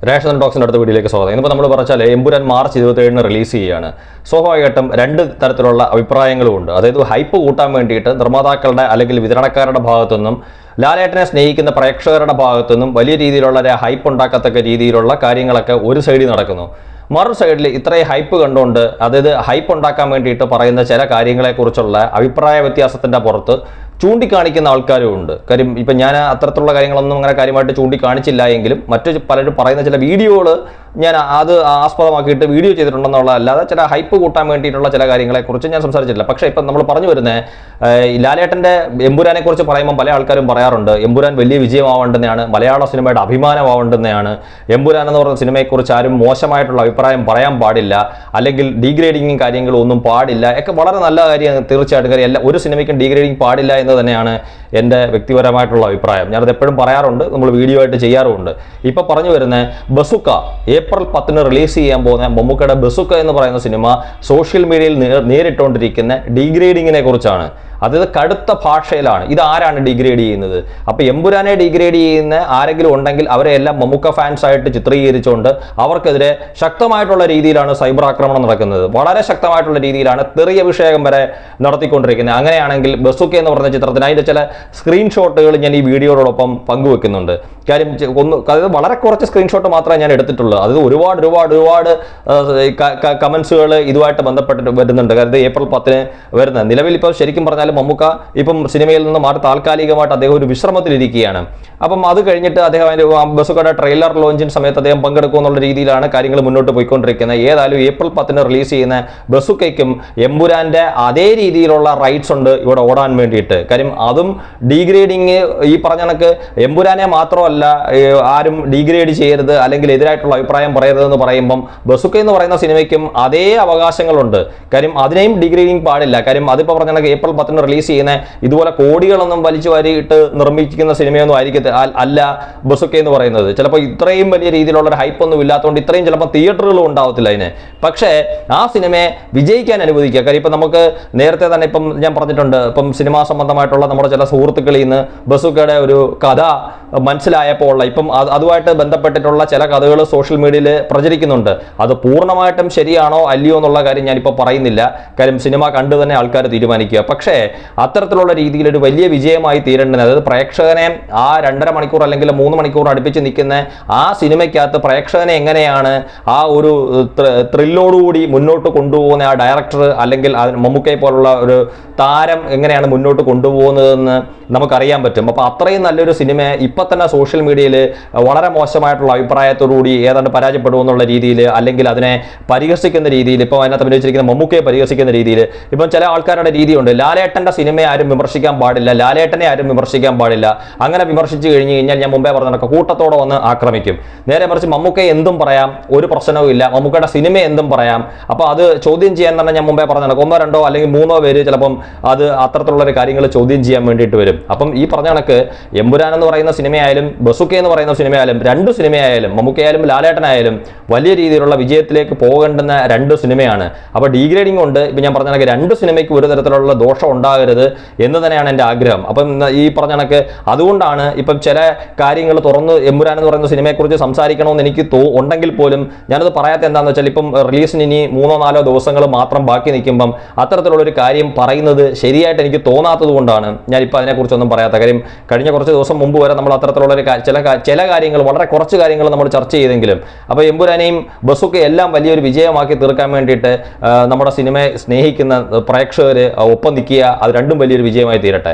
Ration ടോക്സിൻ്റെ അടുത്ത വീഡിയോയിലേക്ക് സ്വാഗതം. ഇന്നിപ്പോൾ നമ്മൾ പറഞ്ഞാൽ എമ്പുരാൻ മാർച്ച് 27 റിലീസ് ചെയ്യുകയാണ്. സ്വാഭാവികമായിട്ടും രണ്ട് തരത്തിലുള്ള അഭിപ്രായങ്ങളുമുണ്ട്. അതായത് ഹൈപ്പ് കൂട്ടാൻ വേണ്ടിയിട്ട് നിർമ്മാതാക്കളുടെ അല്ലെങ്കിൽ വിതരണക്കാരുടെ ഭാഗത്തുനിന്നും ലാലേട്ടനെ സ്നേഹിക്കുന്ന പ്രേക്ഷകരുടെ ഭാഗത്തുനിന്നും വലിയ രീതിയിലുള്ള ഹൈപ്പ് ഉണ്ടാക്കത്തക്ക രീതിയിലുള്ള കാര്യങ്ങളൊക്കെ ഒരു സൈഡിൽ നടക്കുന്നു. മറു സൈഡിൽ ഇത്രയും ഹൈപ്പ് കണ്ടുകൊണ്ട് അതായത് ഹൈപ്പ് ഉണ്ടാക്കാൻ വേണ്ടിയിട്ട് പറയുന്ന ചില കാര്യങ്ങളെക്കുറിച്ചുള്ള അഭിപ്രായ വ്യത്യാസത്തിൻ്റെ പുറത്ത് ചൂണ്ടിക്കാണിക്കുന്ന ആൾക്കാരും ഉണ്ട്. കാര്യം ഇപ്പം ഞാൻ അത്തരത്തിലുള്ള കാര്യങ്ങളൊന്നും അങ്ങനെ കാര്യമായിട്ട് ചൂണ്ടിക്കാണിച്ചില്ല എങ്കിലും മറ്റു പലരും പറയുന്ന ചില വീഡിയോകൾ ഞാൻ അത് ആസ്പദമാക്കിയിട്ട് വീഡിയോ ചെയ്തിട്ടുണ്ടെന്നുള്ള അല്ലാതെ ചില ഹൈപ്പ് കൂട്ടാൻ വേണ്ടിയിട്ടുള്ള ചില കാര്യങ്ങളെക്കുറിച്ച് ഞാൻ സംസാരിച്ചിട്ടില്ല. പക്ഷേ ഇപ്പം നമ്മൾ പറഞ്ഞു വരുന്നത് ലാലേട്ടൻ്റെ എമ്പുരാനെ കുറിച്ച് പറയുമ്പോൾ പല ആൾക്കാരും പറയാറുണ്ട് എമ്പുരാൻ വലിയ വിജയമാവേണ്ടുന്നതാണ്, മലയാള സിനിമയുടെ അഭിമാനമാവേണ്ടുന്നതാണ്, എമ്പുരാൻ എന്ന് പറയുന്ന സിനിമയെക്കുറിച്ച് ആരും മോശമായിട്ടുള്ള അഭിപ്രായം പറയാൻ പാടില്ല, അല്ലെങ്കിൽ ഡീഗ്രേഡിങ്ങും കാര്യങ്ങളും ഒന്നും പാടില്ല ഒക്കെ വളരെ നല്ല കാര്യം. തീർച്ചയായിട്ടും കാര്യം ഒരു സിനിമയ്ക്കും ഡീഗ്രേഡിങ് പാടില്ല എന്ന് തന്നെയാണ് എൻ്റെ വ്യക്തിപരമായിട്ടുള്ള അഭിപ്രായം. ഞാനത് എപ്പോഴും പറയാറുണ്ട്, നമ്മൾ വീഡിയോ ആയിട്ട് ചെയ്യാറുമുണ്ട്. ഇപ്പം പറഞ്ഞു വരുന്ന ബസുക്ക ഏപ്രിൽ 10 റിലീസ് ചെയ്യാൻ പോകുന്ന മമ്മൂക്കയുടെ ബസുക്ക എന്ന് പറയുന്ന സിനിമ സോഷ്യൽ മീഡിയയിൽ നേരിട്ടുകൊണ്ടിരിക്കുന്ന ഡീഗ്രേഡിങ്ങിനെ കുറിച്ചാണ്. അതായത് കടുത്ത ഭാഷയിലാണ്. ഇത് ആരാണ് ഡിഗ്രേഡ് ചെയ്യുന്നത്? അപ്പോൾ എമ്പുരാനെ ഡിഗ്രേഡ് ചെയ്യുന്ന ആരെങ്കിലും ഉണ്ടെങ്കിൽ അവരെ എല്ലാം മമ്മൂക്ക ഫാൻസ് ആയിട്ട് ചിത്രീകരിച്ചുകൊണ്ട് അവർക്കെതിരെ ശക്തമായിട്ടുള്ള രീതിയിലാണ് സൈബർ ആക്രമണം നടക്കുന്നത്. വളരെ ശക്തമായിട്ടുള്ള രീതിയിലാണ് തെറിയ അഭിഷേകം വരെ നടത്തിക്കൊണ്ടിരിക്കുന്നത്. അങ്ങനെയാണെങ്കിൽ ബസുക്ക എന്ന് പറഞ്ഞ ചിത്രത്തിന് അതിൻ്റെ ചില സ്ക്രീൻഷോട്ടുകൾ ഞാൻ ഈ വീഡിയോയോടൊപ്പം പങ്കുവെക്കുന്നുണ്ട്. കാര്യം അതായത് വളരെ കുറച്ച് സ്ക്രീൻഷോട്ട് മാത്രമേ ഞാൻ എടുത്തിട്ടുള്ളൂ. അത് ഒരുപാട് കമൻസുകൾ ഇതുമായിട്ട് ബന്ധപ്പെട്ടിട്ട് വരുന്നുണ്ട്. കാരണം ഏപ്രിൽ 10 വരുന്നത് നിലവിൽ ഇപ്പോൾ ശരിക്കും പറഞ്ഞാൽ മമ്മൂക്ക ഇപ്പം സിനിമയിൽ നിന്ന് മാറി താൽക്കാലികമായിട്ട് അദ്ദേഹം ഒരു വിശ്രമത്തിലിരിക്കുകയാണ്. അപ്പം അത് കഴിഞ്ഞിട്ട് അദ്ദേഹം അതിൻ്റെ ബസുക്കയുടെ ട്രെയിലർ ലോഞ്ചിന് സമയത്ത് അദ്ദേഹം പങ്കെടുക്കും എന്നുള്ള രീതിയിലാണ് കാര്യങ്ങൾ മുന്നോട്ട് പോയിക്കൊണ്ടിരിക്കുന്നത്. ഏതായാലും ഏപ്രിൽ 10 റിലീസ് ചെയ്യുന്ന ബസുക്കയ്ക്കും എമ്പുരാൻ്റെ അതേ രീതിയിലുള്ള റൈറ്റ്സ് ഉണ്ട് ഇവിടെ ഓടാൻ വേണ്ടിയിട്ട്. കാര്യം അതും ഡീഗ്രേഡിങ് ഈ പറഞ്ഞ കണക്ക് എമ്പുരാനെ മാത്രമല്ല ആരും ഡീഗ്രേഡ് ചെയ്യരുത് അല്ലെങ്കിൽ എതിരായിട്ടുള്ള അഭിപ്രായം പറയരുതെന്ന് പറയുമ്പം ബസുക്ക എന്ന് പറയുന്ന സിനിമയ്ക്കും അതേ അവകാശങ്ങളുണ്ട്. കാര്യം അതിനെയും ഡീഗ്രേഡിങ് പാടില്ല. കാര്യം അതിപ്പോൾ പറഞ്ഞ കണക്ക് ഏപ്രിൽ 10 റിലീസ് ചെയ്യുന്ന ഇതുപോലെ കോടികളൊന്നും വലിച്ചു വാരിയിട്ട് നിർമ്മിക്കുന്ന സിനിമയൊന്നും ആയിരിക്കും അല്ല ബസുക്ക എന്ന് പറയുന്നത്. ചിലപ്പോൾ ഇത്രയും വലിയ രീതിയിലുള്ള ഒരു ഹൈപ്പ് ഒന്നും ഇല്ലാത്തതുകൊണ്ട് ഇത്രയും ചിലപ്പോൾ തിയേറ്ററുകളും ഉണ്ടാവത്തില്ല അതിന്. പക്ഷേ ആ സിനിമയെ വിജയിക്കാൻ അനുവദിക്കുക. കാര്യം ഇപ്പം നമുക്ക് നേരത്തെ തന്നെ ഇപ്പം ഞാൻ പറഞ്ഞിട്ടുണ്ട്, ഇപ്പം സിനിമാ സംബന്ധമായിട്ടുള്ള നമ്മുടെ ചില സുഹൃത്തുക്കളിൽ നിന്ന് ബസുക്കയുടെ ഒരു കഥ മനസ്സിലായപ്പോൾ ഇപ്പം അതുമായിട്ട് ബന്ധപ്പെട്ടിട്ടുള്ള ചില കഥകൾ സോഷ്യൽ മീഡിയയിൽ പ്രചരിക്കുന്നുണ്ട്. അത് പൂർണ്ണമായിട്ടും ശരിയാണോ അല്ലയോ എന്നുള്ള കാര്യം ഞാനിപ്പോൾ പറയുന്നില്ല. കാര്യം സിനിമ കണ്ടു തന്നെ ആൾക്കാർ തീരുമാനിക്കുക. പക്ഷേ അത്തരത്തിലുള്ള രീതിയിൽ ഒരു വലിയ വിജയമായി തീരേണ്ടത്, അതായത് പ്രേക്ഷകനെ ആ 2.5 മണിക്കൂർ അല്ലെങ്കിൽ 3 മണിക്കൂർ അടുപ്പിച്ച് നിൽക്കുന്ന ആ സിനിമയ്ക്കകത്ത് പ്രേക്ഷകനെ എങ്ങനെയാണ് ആ ഒരു ത്രില്ലോടുകൂടി മുന്നോട്ട് കൊണ്ടുപോകുന്ന ആ ഡയറക്ടർ അല്ലെങ്കിൽ മമ്മൂക്കയെ പോലുള്ള ഒരു താരം എങ്ങനെയാണ് മുന്നോട്ട് കൊണ്ടുപോകുന്നതെന്ന് നമുക്കറിയാൻ പറ്റും. അപ്പോൾ അത്രയും നല്ലൊരു സിനിമ ഇപ്പം തന്നെ സോഷ്യൽ മീഡിയയിൽ വളരെ മോശമായിട്ടുള്ള അഭിപ്രായത്തോടുകൂടി ഏതാണ്ട് പരാജയപ്പെടുമെന്നുള്ള രീതിയിൽ അല്ലെങ്കിൽ അതിനെ പരിഹസിക്കുന്ന രീതിയിൽ, ഇപ്പോൾ അതിനകത്ത് അഭിനയിച്ചിരിക്കുന്ന മമ്മൂക്കയെ പരിഹസിക്കുന്ന രീതിയിൽ ഇപ്പം ചില ആൾക്കാരുടെ രീതിയുണ്ട്. ലാലേട്ടൻ്റെ സിനിമയെ ആരും വിമർശിക്കാൻ പാടില്ല, ലാലേട്ടനെ ആരും വിമർശിക്കാൻ പാടില്ല. അങ്ങനെ വിമർശിച്ചു കഴിഞ്ഞ് കഴിഞ്ഞാൽ ഞാൻ മുമ്പേ പറഞ്ഞ കൂട്ടത്തോടെ വന്ന് ആക്രമിക്കും. നേരെ മറിച്ച് മമ്മൂക്കയെ എന്തും പറയാം, ഒരു പ്രശ്നവും ഇല്ല. മമ്മൂക്കയുടെ സിനിമ എന്തും പറയാം. അപ്പോൾ അത് ചോദ്യം ചെയ്യാൻ തന്നെ ഞാൻ മുമ്പേ പറഞ്ഞ 1, 2 അല്ലെങ്കിൽ 3 പേര് ചിലപ്പം അത് അത്തരത്തിലുള്ള കാര്യങ്ങൾ ചോദ്യം ചെയ്യാൻ വേണ്ടിയിട്ട് വരും. അപ്പം ഈ പറഞ്ഞ കണക്ക് എമ്പുരാൻ എന്ന് പറയുന്ന സിനിമയായാലും ബസുക്ക എന്ന് പറയുന്ന സിനിമയായാലും രണ്ട് സിനിമയായാലും മമ്മൂക്കയായാലും ലാലേട്ടനായാലും വലിയ രീതിയിലുള്ള വിജയത്തിലേക്ക് പോകേണ്ടുന്ന 2 സിനിമയാണ്. അപ്പോൾ ഡീഗ്രേഡിംഗ് കൊണ്ട് ഇപ്പം ഞാൻ പറഞ്ഞ കണക്ക് 2 സിനിമയ്ക്ക് ഒരു തരത്തിലുള്ള ദോഷം ഉണ്ടാകരുത് എന്ന് തന്നെയാണ് എൻ്റെ ആഗ്രഹം. അപ്പം ഈ പറഞ്ഞ കണക്ക് അതുകൊണ്ടാണ് ഇപ്പം ചില കാര്യങ്ങൾ തുറന്ന് എമ്പുരാൻ എന്ന് പറയുന്ന സിനിമയെക്കുറിച്ച് സംസാരിക്കണമെന്ന് എനിക്ക് ഉണ്ടെങ്കിൽ പോലും ഞാനത് പറയാത്ത എന്താണെന്ന് വെച്ചാൽ ഇപ്പം റിലീസിന് ഇനി 3-4 ദിവസങ്ങൾ മാത്രം ബാക്കി നിൽക്കുമ്പം അത്തരത്തിലുള്ളൊരു കാര്യം പറയുന്നത് ശരിയായിട്ട് എനിക്ക് തോന്നാത്തത് കൊണ്ടാണ് ഞാനിപ്പോൾ അതിനെക്കുറിച്ചൊന്നും പറയാത്ത. കാര്യം കഴിഞ്ഞ കുറച്ച് ദിവസം മുമ്പ് വരെ നമ്മൾ അത്തരത്തിലുള്ളൊരു ചില കാര്യങ്ങൾ വളരെ കുറച്ച് കാര്യങ്ങൾ നമ്മൾ ചർച്ച ചെയ്തെങ്കിലും അപ്പോൾ എമ്പുരാനെയും ബസുക്ക എല്ലാം വലിയൊരു വിജയമാക്കി തീർക്കാൻ വേണ്ടിയിട്ട് നമ്മുടെ സിനിമയെ സ്നേഹിക്കുന്ന പ്രേക്ഷകർ ഒപ്പം നിൽക്കുക. അത് രണ്ടും വലിയൊരു വിജയമായി തീരട്ടെ.